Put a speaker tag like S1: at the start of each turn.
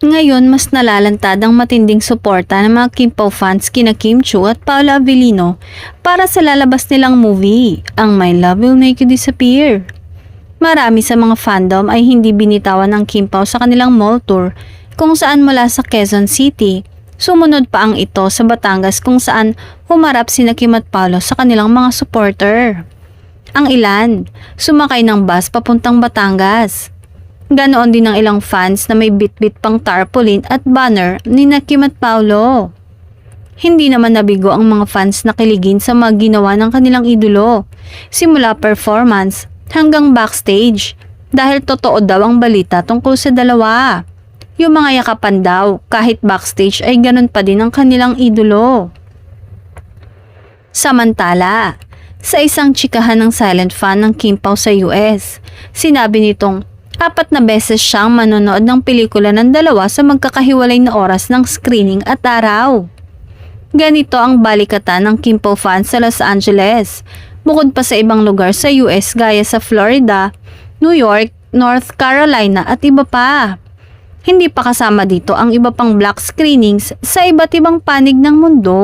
S1: Ngayon, mas nalalantad ang matinding suporta ng mga Kim Pao fans kina Kim Chiu at Paolo Avellino para sa lalabas nilang movie, ang My Love Will Make You Disappear. Marami sa mga fandom ay hindi binitawan ng Kim Pao sa kanilang mall tour kung saan mula sa Quezon City, sumunod pa ang ito sa Batangas kung saan humarap sina Kim at Paolo sa kanilang mga supporter. Ang ilan, sumakay ng bus papuntang Batangas. Ganoon din ang ilang fans na may bit-bit pang tarpaulin at banner ni Kim at Paolo. Hindi naman nabigo ang mga fans na kiligin sa mga ginawa ng kanilang idolo, simula performance hanggang backstage, dahil totoo daw ang balita tungkol sa dalawa. Yung mga yakapan daw, kahit backstage ay ganun pa din ang kanilang idolo. Samantala, sa isang tsikahan ng silent fan ng Kim Pao sa US, sinabi nitong 4 na beses siyang manonood ng pelikula ng dalawa sa magkakahiwalay na oras ng screening at araw. Ganito ang balikatan ng Kim Pao fans sa Los Angeles, bukod pa sa ibang lugar sa US gaya sa Florida, New York, North Carolina at iba pa. Hindi pa kasama dito ang iba pang black screenings sa iba't ibang panig ng mundo.